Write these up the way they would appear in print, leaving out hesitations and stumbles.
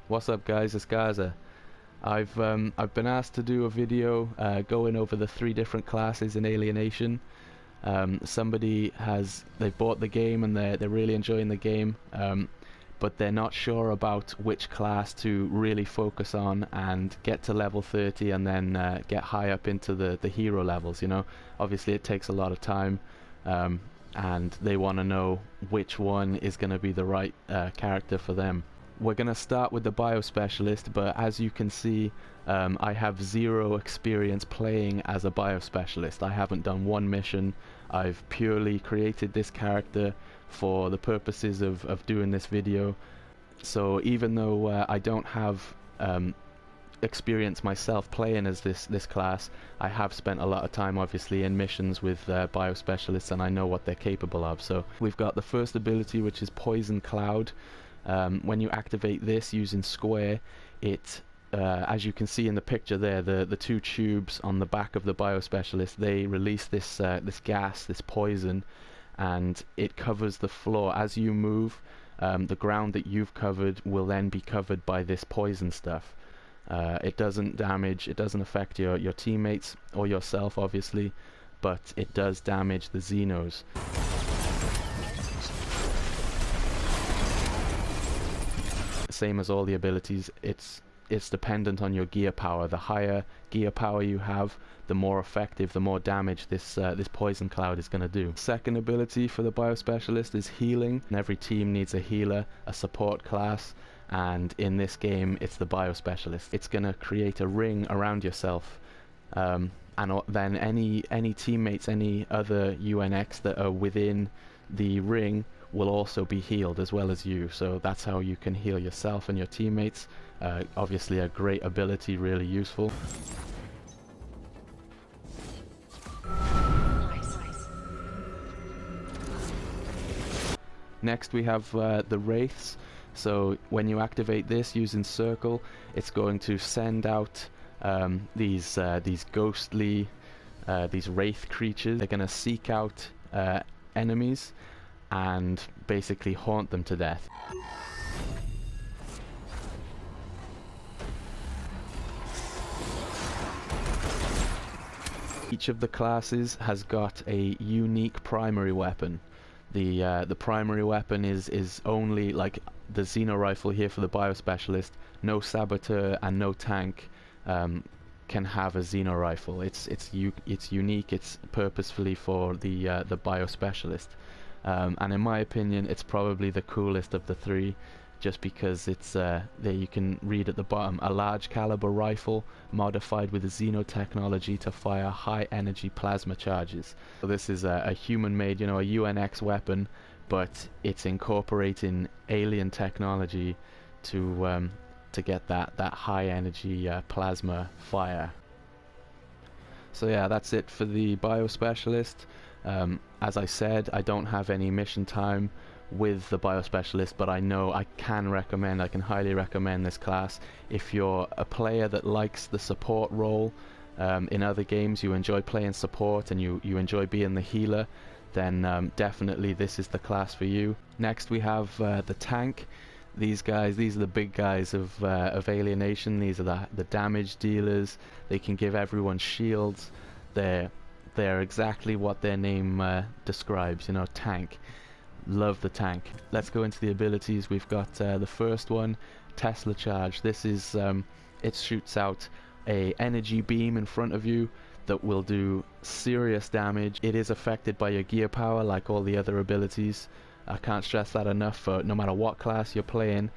What's up, guys? It's Gaza. I've been asked to do a video going over the 3 different classes in Alienation. They've bought the game and they're really enjoying the game, but they're not sure about which class to really focus on and get to level 30 and then get high up into the hero levels. You know, obviously it takes a lot of time, and they want to know which one is going to be the right character for them. We're going to start with the biospecialist, but as you can see, I have 0 experience playing as a biospecialist. I haven't done one mission. I've purely created this character for the purposes of doing this video. So even though I don't have experience myself playing as this class, I have spent a lot of time obviously in missions with biospecialists, and I know what they're capable of. So we've got the first ability, which is Poison Cloud. When you activate this using square, it as you can see in the picture there, the 2 tubes on the back of the biospecialist, they release this gas, this poison, and it covers the floor. As you move, the ground that you've covered will then be covered by this poison stuff. It doesn't affect your teammates or yourself obviously, but it does damage the xenos. Same as all the abilities, it's dependent on your gear power. The higher gear power you have, the more effective, the more damage this poison cloud is going to do. Second ability for the biospecialist is healing, and every team needs a healer, a support class, and in this game it's the biospecialist. It's going to create a ring around yourself, and then any teammates, any other UNX that are within the ring will also be healed as well as you. So that's how you can heal yourself and your teammates. Obviously a great ability, really useful. Next we have the Wraiths. So when you activate this using circle, it's going to send out these ghostly, these Wraith creatures. They're going to seek out enemies and basically haunt them to death. Each of the classes has got a unique primary weapon. The primary weapon is only, like the Xeno rifle here for the biospecialist. No Saboteur and no tank can have a Xeno rifle. It's unique. It's purposefully for the biospecialist. And in my opinion, it's probably the coolest of the 3, just because it's there you can read at the bottom, a large caliber rifle modified with Xeno technology to fire high energy plasma charges. So this is a human made, you know, a UNX weapon, but it's incorporating alien technology to get that high energy plasma fire. So yeah, that's it for the biospecialist. As I said, I don't have any mission time with the biospecialist, but I know I can highly recommend this class. If you're a player that likes the support role, in other games you enjoy playing support and you enjoy being the healer, then definitely this is the class for you. Next we have the tank. These are the big guys of Alienation. These are the damage dealers. They can give everyone shields. They're exactly what their name describes, you know, tank. Love the tank. Let's go into the abilities. We've got the first one, Tesla Charge. This is it shoots out a energy beam in front of you that will do serious damage. It is affected by your gear power like all the other abilities. I can't stress that enough. For no matter what class you're playing,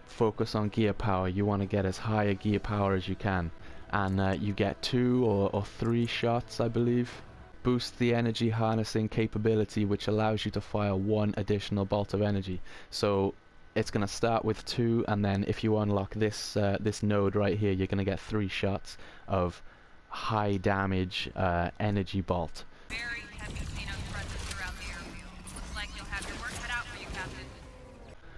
focus on gear power. You want to get as high a gear power as you can, and you get 2 or 3 shots, I believe. Boost the energy harnessing capability, which allows you to fire 1 additional bolt of energy. So it's going to start with 2, and then if you unlock this this node right here, you're going to get 3 shots of high damage energy bolt. Very heavy xenos presence throughout the airfield. Looks like you'll have your work cut out for you, Captain.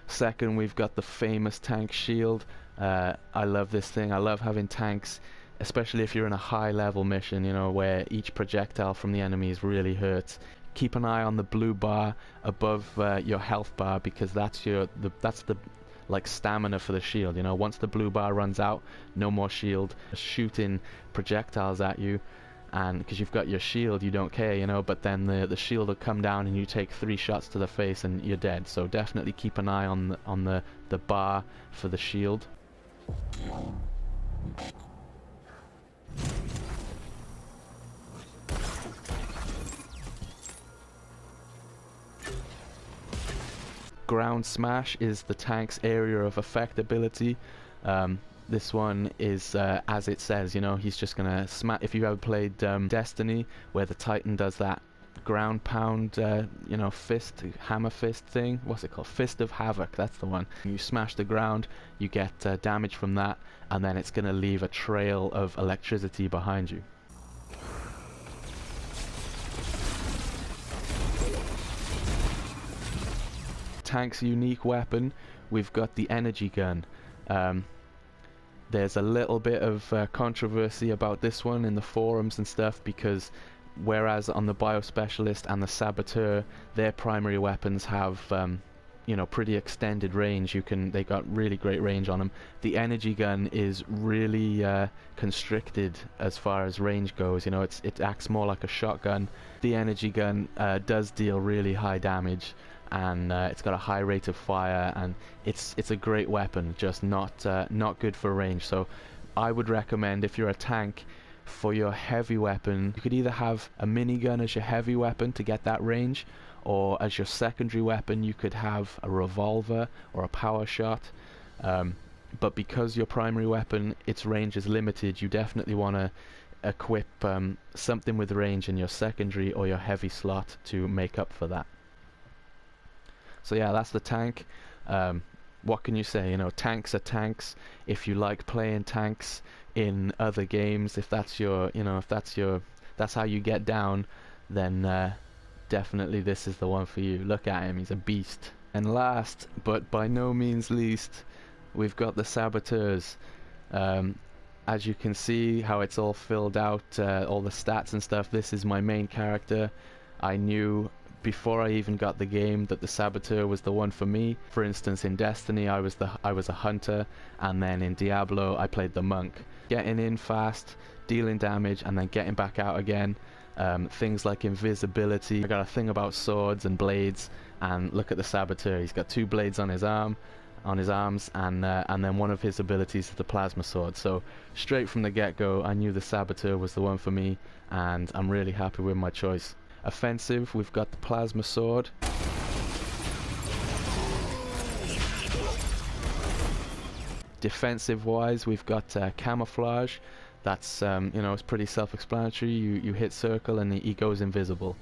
Second, we've got the famous tank shield. I love this thing. I love having tanks, especially if you're in a high level mission, you know, where each projectile from the enemies really hurts. Keep an eye on the blue bar above your health bar, because that's the like stamina for the shield. You know, once the blue bar runs out, no more shield. Shooting projectiles at you, and because you've got your shield, you don't care, you know, but then the shield will come down and you take 3 shots to the face and you're dead. So definitely keep an eye on the bar for the shield. Ground Smash is the tank's area of effect ability. This one is, as it says, you know, he's just gonna smash. If you ever played Destiny, where the Titan does that ground pound, you know, hammer fist thing, what's it called? Fist of Havoc, that's the one. You smash the ground, you get damage from that, and then it's gonna leave a trail of electricity behind you. Tank's unique weapon, we've got the energy gun. There's a little bit of controversy about this one in the forums and stuff, because whereas on the Biospecialist and the Saboteur, their primary weapons have you know, pretty extended range. They got really great range on them. The energy gun is really constricted as far as range goes. You know, it acts more like a shotgun. The energy gun does deal really high damage, and it's got a high rate of fire, and it's a great weapon, just not good for range. So I would recommend, if you're a tank, for your heavy weapon, you could either have a minigun as your heavy weapon to get that range, or as your secondary weapon you could have a revolver or a power shot. But because your primary weapon, its range is limited, you definitely want to equip something with range in your secondary or your heavy slot to make up for that. So yeah, that's the tank. What can you say? You know, tanks are tanks. If you like playing tanks in other games, if that's your, you know, if that's how you get down, then definitely this is the one for you. Look at him, he's a beast. And last, but by no means least, we've got the Saboteurs. As you can see how it's all filled out, all the stats and stuff, this is my main character. I knew before I even got the game that the Saboteur was the one for me. For instance, in Destiny I was a hunter, and then in Diablo I played the monk. Getting in fast, dealing damage, and then getting back out again. Things like invisibility. I got a thing about swords and blades, and look at the Saboteur. He's got 2 blades on his arms, and then one of his abilities is the plasma sword. So straight from the get-go, I knew the Saboteur was the one for me, and I'm really happy with my choice. Offensive, we've got the plasma sword. Defensive wise, we've got camouflage. That's you know, it's pretty self-explanatory. You hit circle and he goes invisible.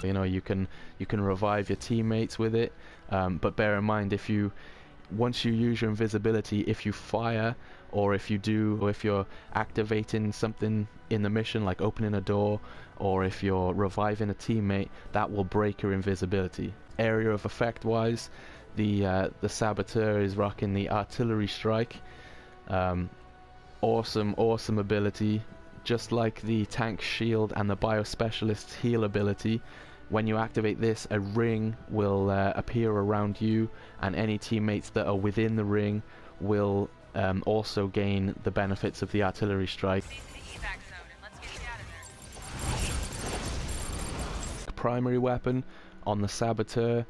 You know, you can revive your teammates with it, but bear in mind, once you use your invisibility, if you fire, or if you're activating something in the mission, like opening a door, or if you're reviving a teammate, that will break your invisibility. Area of effect wise, the Saboteur is rocking the artillery strike. Awesome ability. Just like the tank shield and the Biospecialist's heal ability, when you activate this, a ring will appear around you, and any teammates that are within the ring will also gain the benefits of the artillery strike. Primary weapon on the Saboteur,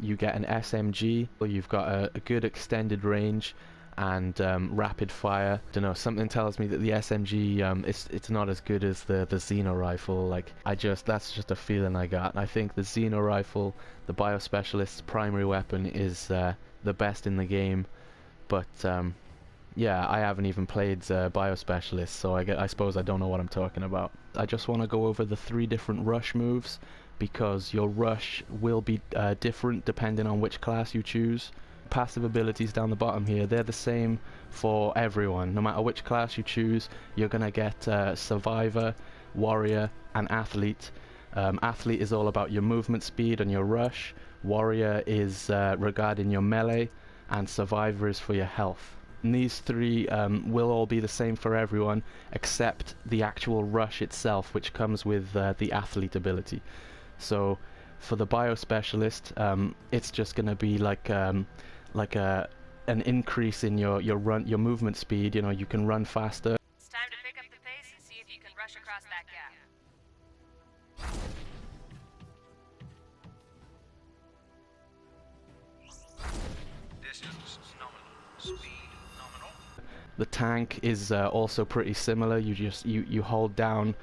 you get an SMG. You've got a good extended range and rapid fire. Don't know, something tells me that the SMG it's not as good as the Xeno rifle. Like, that's just a feeling I got. I think the Xeno rifle, the Biospecialist's primary weapon, is the best in the game. But yeah, I haven't even played Biospecialist, so I suppose I don't know what I'm talking about. I just want to go over the 3 different rush moves, because your rush will be different depending on which class you choose. Passive abilities down the bottom here, they're the same for everyone. No matter which class you choose, you're gonna get Survivor, Warrior, and Athlete. Athlete is all about your movement speed and your rush. Warrior is regarding your melee, and Survivor is for your health. And these three will all be the same for everyone, except the actual rush itself, which comes with the athlete ability. So for the biospecialist, it's just going to be like an increase in your movement speed. You know, you can run faster. It's time to pick up the pace and see if you can rush across that gap. Distance nominal. Speed nominal. The tank is also pretty similar. You hold down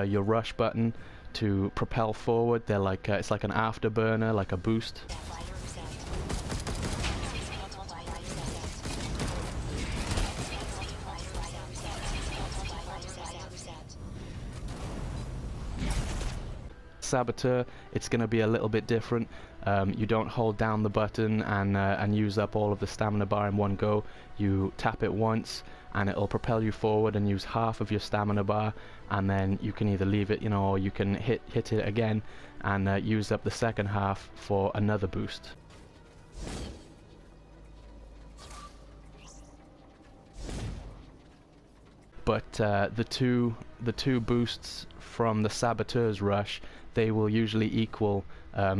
your rush button to propel forward. They're like it's like an afterburner, like a boost. Saboteur, it's going to be a little bit different. You don't hold down the button and use up all of the stamina bar in one go. You tap it once and it'll propel you forward and use half of your stamina bar, and then you can either leave it, you know, or you can hit it again and use up the second half for another boost. But the two boosts from the Saboteur's rush, they will usually equal,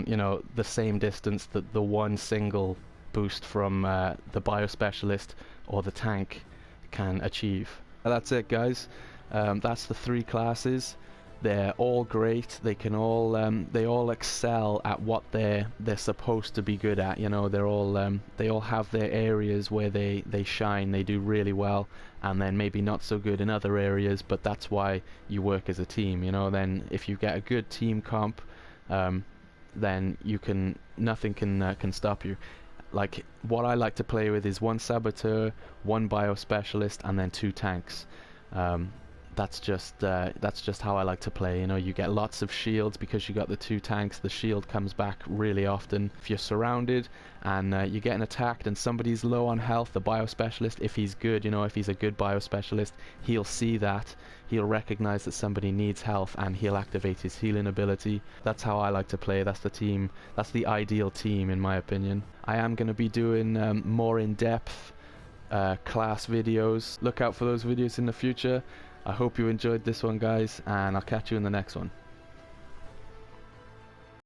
you know, the same distance that the one single boost from the biospecialist or the tank can achieve. That's it, guys. That's the three classes. They're all great. They can all they all excel at what they're supposed to be good at. You know, they all have their areas where they shine. They do really well, and then maybe not so good in other areas. But that's why you work as a team. You know, then if you get a good team comp, then nothing can stop you. Like, what I like to play with is one Saboteur, one Biospecialist, and then two tanks. That's just how I like to play. You know, you get lots of shields because you got the two tanks. The shield comes back really often. If you're surrounded and you're getting attacked and somebody's low on health, the Biospecialist, if he's good, you know, if he's a good Biospecialist, he'll see that. He'll recognize that somebody needs health and he'll activate his healing ability. That's how I like to play. That's the team. That's the ideal team, in my opinion. I am going to be doing more in-depth class videos. Look out for those videos in the future. I hope you enjoyed this one, guys, and I'll catch you in the next one.